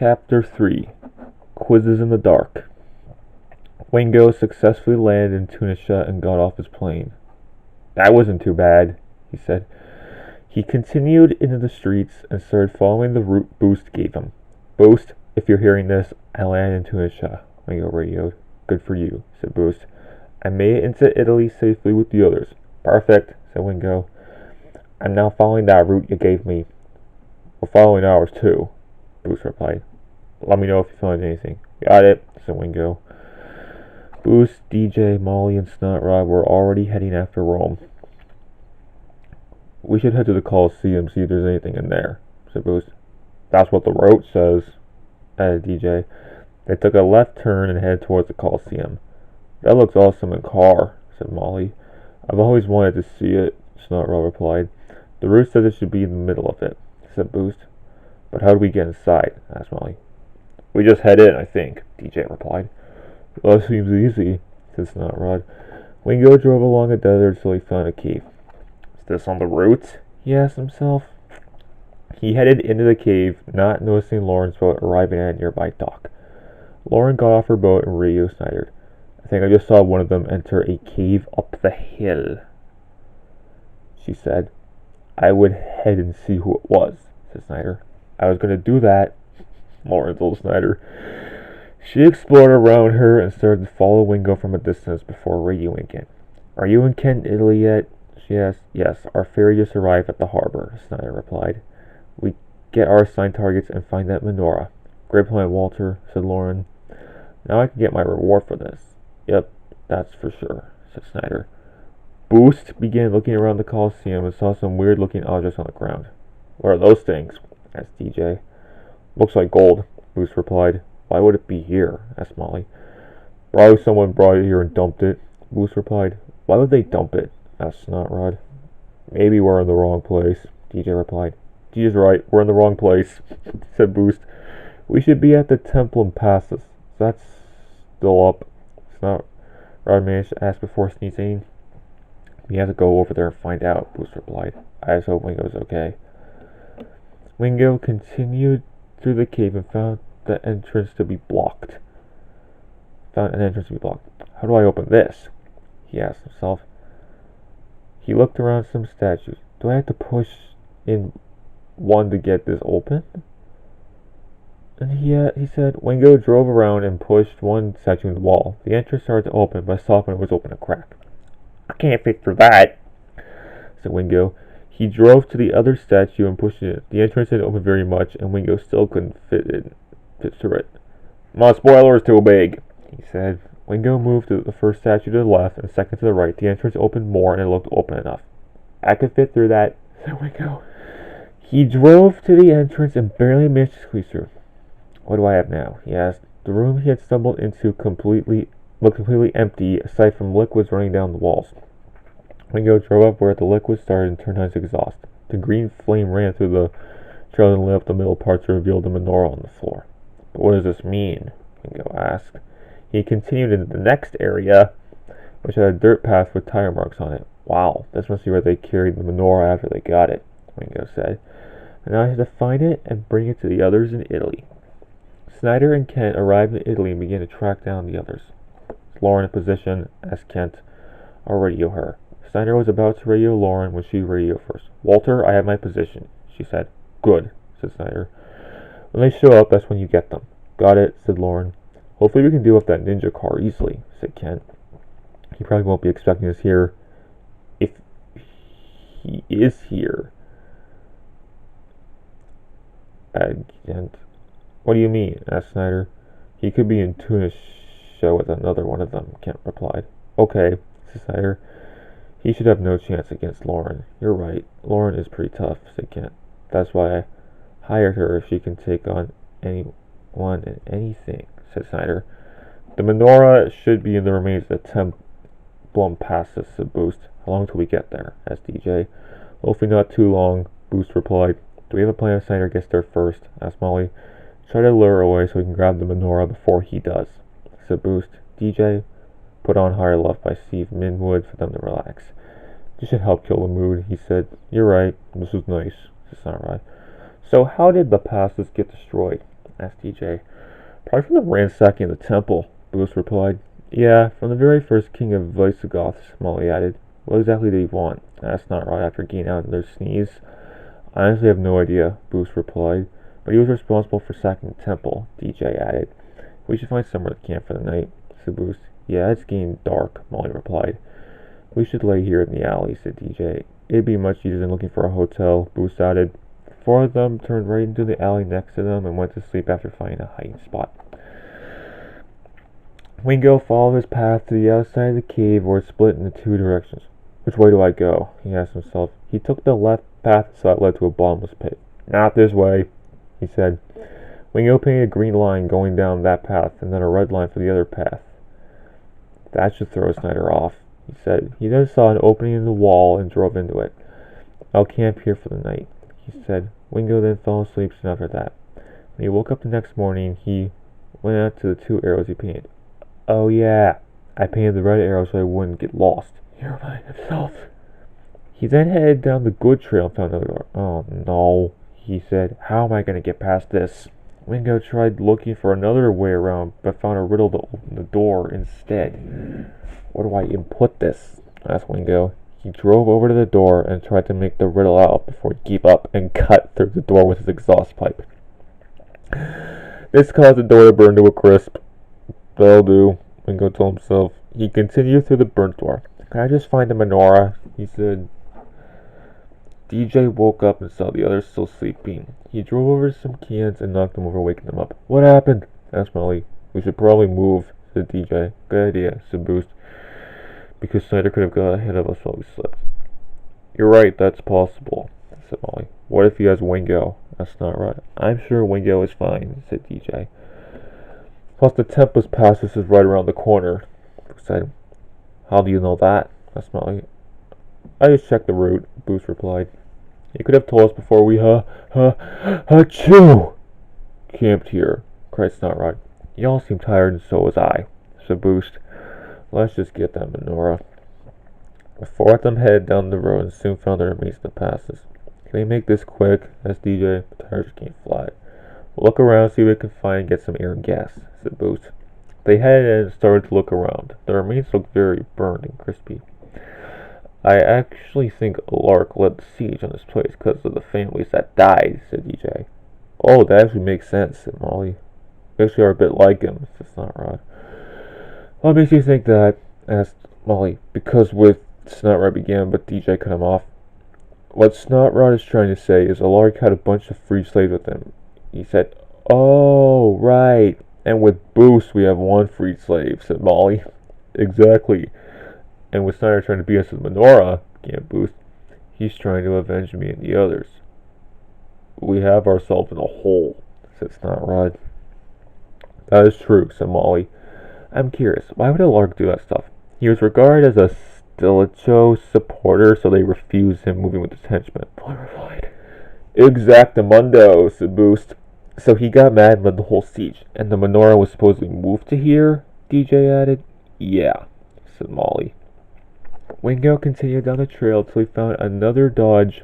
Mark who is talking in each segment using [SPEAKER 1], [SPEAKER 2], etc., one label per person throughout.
[SPEAKER 1] Chapter 3 Quizzes in the Dark. Wingo successfully landed in Tunisia and got off his plane. That wasn't too bad, he said. He continued into the streets and started following the route Boost gave him. Boost, if you're hearing this, I landed in Tunisia, Wingo radioed. Good for you, said Boost. I made it into Italy safely with the others. Perfect, said Wingo. I'm now following that route you gave me. We're following ours too, Boost replied. Let me know if you find anything. Got it, said Wingo. Boost, DJ, Molly, and Snotrod were already heading after Rome. We should head to the Colosseum, see if there's anything in there, said Boost. That's what the route says, added DJ. They took a left turn and headed towards the Colosseum. That looks awesome in car, said Molly. I've always wanted to see it, Snotrod replied. The route says it should be in the middle of it, said Boost. But how do we get inside? Asked Molly. We just head in, I think, DJ replied. Well, that seems easy, said Snotrod. Wingo drove along a desert till he found a cave. Is this on the route? He asked himself. He headed into the cave, not noticing Lauren's boat arriving at a nearby dock. Lauren got off her boat and radioed Snyder. I think I just saw one of them enter a cave up the hill, she said. I would head and see who it was, said Snyder. I was going to do that, Lauren told Snyder. She explored around her and started to follow Wingo from a distance before radioing again. Are you in Kent, Italy yet? She asked. Yes, our ferry just arrived at the harbor, Snyder replied. We get our assigned targets and find that menorah. Great plan, Walter, said Lauren. Now I can get my reward for this. Yep, that's for sure, said Snyder. Boost began looking around the Colosseum and saw some weird-looking objects on the ground. What are those things? Asked DJ. Looks like gold, Boost replied. Why would it be here? Asked Molly. Probably someone brought it here and dumped it, Boost replied. Why would they dump it? Asked Snotrod. Maybe we're in the wrong place, DJ replied. DJ's right, we're in the wrong place, said Boost. We should be at the temple in Passus. That's still up. Snotrod managed to ask before sneezing. We have to go over there and find out, Boost replied. I just hope Wingo's okay. Wingo continued through the cave and found an entrance to be blocked. How do I open this? He asked himself. He looked around some statues. Do I have to push in one to get this open? And he said. Wingo drove around and pushed one statue in the wall. The entrance started to open, but stopped when it was open a crack. I can't fit through that, said Wingo. He drove to the other statue and pushed it in. The entrance didn't open very much, and Wingo still couldn't fit through it. My spoiler is too big, he said. Wingo moved to the first statue to the left and the second to the right. The entrance opened more, and it looked open enough. I could fit through that, said Wingo. He drove to the entrance and barely managed to squeeze through. What do I have now? He asked. The room he had stumbled into looked completely empty, aside from liquids running down the walls. Wingo drove up where the liquid started and turned on its exhaust. The green flame ran through the trail and lit up the middle parts to reveal the menorah on the floor. But what does this mean? Wingo asked. He continued into the next area, which had a dirt path with tire marks on it. Wow, this must be where they carried the menorah after they got it, Wingo said. And now I have to find it and bring it to the others in Italy. Snyder and Kent arrived in Italy and began to track down the others. Is Lauren in position? Asked Kent. I'll radio her. Snyder was about to radio Lauren when she radioed first. Walter, I have my position, she said. Good, said Snyder. When they show up, that's when you get them. Got it, said Lauren. Hopefully we can deal with that ninja car easily, said Kent. He probably won't be expecting us here. If he is here. Kent. What do you mean? Asked Snyder. He could be in Tunisia with another one of them, Kent replied. Okay, said Snyder. He should have no chance against Lauren. You're right. Lauren is pretty tough, said Kent. That's why I hired her, if she can take on anyone and anything, said Snyder. The menorah should be in the remains of the temple Passus, said Boost. How long till we get there? Asked DJ. Hopefully not too long, Boost replied. Do we have a plan if Snyder gets there first? Asked Molly. Try to lure her away so we can grab the menorah before he does, said Boost. DJ, put on Higher Love by Steve Minwood for them to relax. This should help kill the mood, he said. You're right. This was nice, said Snotrod. So how did the Passus get destroyed? asked DJ. Probably from the ransacking of the temple, Boost replied. Yeah, from the very first king of Visigoths, Molly added. What exactly did he want? Asked Snotrod after getting out another sneeze. I honestly have no idea, Boost replied. But he was responsible for sacking the temple, DJ added. We should find somewhere to camp for the night, said Boost. Yeah, it's getting dark, Molly replied. We should lay here in the alley, said DJ. It'd be much easier than looking for a hotel, Boost added. Four of them turned right into the alley next to them and went to sleep after finding a hiding spot. Wingo followed his path to the outside of the cave where it split into two directions. Which way do I go? He asked himself. He took the left path so that led to a bottomless pit. Not this way, he said. Wingo painted a green line going down that path and then a red line for the other path. That should throw Snyder off, he said. He then saw an opening in the wall and drove into it. I'll camp here for the night, he said. Wingo then fell asleep soon after that. When he woke up the next morning, he went out to the two arrows he painted. Oh yeah, I painted the red arrow so I wouldn't get lost, he reminded himself. He then headed down the good trail and found another door. Oh no, he said. How am I going to get past this? Wingo tried looking for another way around, but found a riddle to open the door instead. Where do I input this? Asked Wingo. He drove over to the door and tried to make the riddle out before he gave up and cut through the door with his exhaust pipe. This caused the door to burn to a crisp. That'll do, Wingo told himself. He continued through the burnt door. Can I just find the menorah? He said. DJ woke up and saw the others still sleeping. He drove over to some cans and knocked them over, waking them up. What happened? Asked Molly. We should probably move, said DJ. Good idea, said Boost. Because Snyder could have got ahead of us while we slept. You're right, that's possible, said Molly. What if he has Wingo? Asked Snotrod. I'm sure Wingo is fine, said DJ. Plus the Tempest Passes is right around the corner, Boost said. How do you know that? Asked Molly. I just checked the route, Boost replied. You could have told us before we achoo! Camped here, cried Snotrod. Y'all seem tired and so was I, said Boost. Let's just get that menorah. The four of them headed down the road and soon found the remains of the passes. Can we make this quick? Asked DJ. The tires came flat. We'll look around, see what we can find, and get some air and gas, said Boost. They headed in and started to look around. The remains looked very burned and crispy. I actually think Lark led the siege on this place because of the families that died, said DJ. Oh, that actually makes sense, said Molly. We actually are a bit like him, said Snotrod. What makes you think that? Asked Molly. Because with Snotrod began, but DJ cut him off. What Snotrod is trying to say is Alark had a bunch of free slaves with him. He said, oh, right. And with Boost, we have one freed slave, said Molly. Exactly. And with Snyder trying to beat us with Menorah, began Boost, he's trying to avenge me and the others. We have ourselves in a hole, said Snotrod. That is true, said Molly. I'm curious, why would Alark do that stuff? He was regarded as a Stilicho supporter, so they refused him moving with his henchmen, Molly replied. Exactamundo, said Boost. So he got mad and led the whole siege, and the menorah was supposedly moved to here, DJ added. Yeah, said Molly. Wingo continued down the trail till he found another Dodge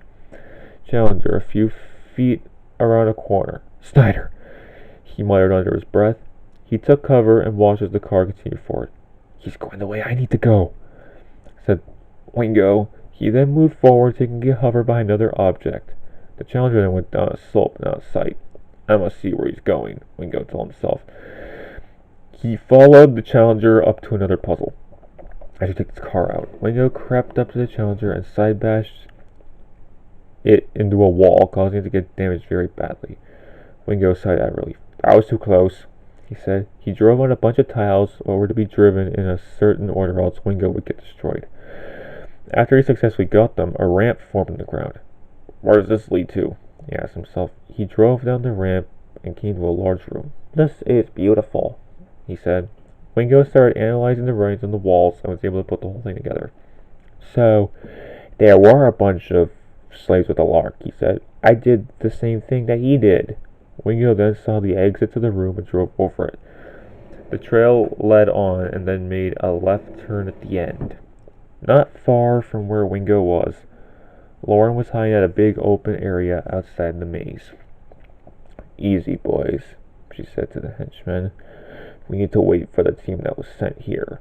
[SPEAKER 1] Challenger a few feet around a corner. Snyder, he muttered under his breath. He took cover and watched as the car continued forward. He's going the way I need to go, said Wingo. He then moved forward, taking a hover behind another object. The Challenger then went down a slope and out of sight. I must see where he's going, Wingo told himself. He followed the Challenger up to another puzzle. I should take this car out. Wingo crept up to the Challenger and side bashed it into a wall, causing it to get damaged very badly. Wingo sighed out of relief. I was too close, he said. He drove on a bunch of tiles that were to be driven in a certain order, else Wingo would get destroyed. After he successfully got them, a ramp formed in the ground. Where does this lead to? He asked himself. He drove down the ramp and came to a large room. This is beautiful, he said. Wingo started analyzing the writings on the walls and was able to put the whole thing together. So, there were a bunch of slaves with Alark, he said. I did the same thing that he did. Wingo then saw the exit to the room and drove over it. The trail led on and then made a left turn at the end. Not far from where Wingo was, Lauren was hiding at a big open area outside the maze. Easy, boys, she said to the henchman. We need to wait for the team that was sent here.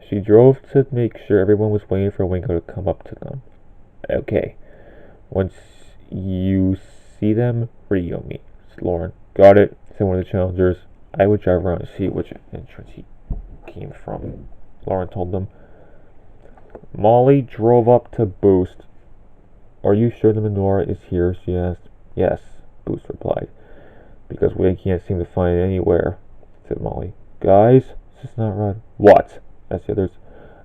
[SPEAKER 1] She drove to make sure everyone was waiting for Wingo to come up to them. Okay. Once you see them, radio me, said Lauren. Got it, said one of the challengers. I would drive around and see which entrance he came from, Lauren told them. Molly drove up to Boost. Are you sure the menorah is here? She asked. Yes, Boost replied. Because we can't seem to find it anywhere, said Molly. Guys, said Snotrod. What? Asked the others.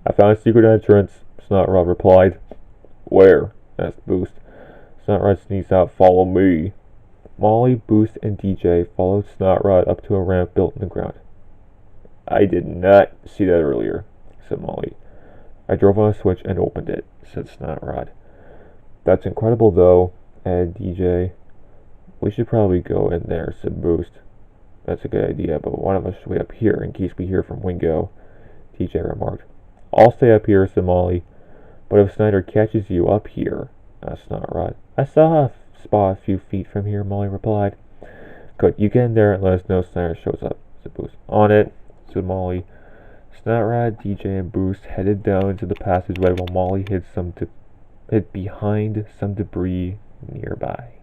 [SPEAKER 1] I found a secret entrance, Snotrod replied. Where? Asked Boost. Snotrod sneezed out, follow me. Molly, Boost, and DJ followed Snotrod up to a ramp built in the ground. I did not see that earlier, said Molly. I drove on a switch and opened it, said Snotrod. That's incredible, though, added DJ. We should probably go in there, said Boost. That's a good idea, but one of us should wait up here in case we hear from Wingo, DJ remarked. I'll stay up here, said Molly. But if Snyder catches you up here, asked Snotrod. I saw a spot a few feet from here, Molly replied. Good, you get in there and let us know if Snyder shows up, said Boost. On it, said Molly. Snotrod, DJ, and Boost headed down into the passageway while Molly hid behind some debris nearby.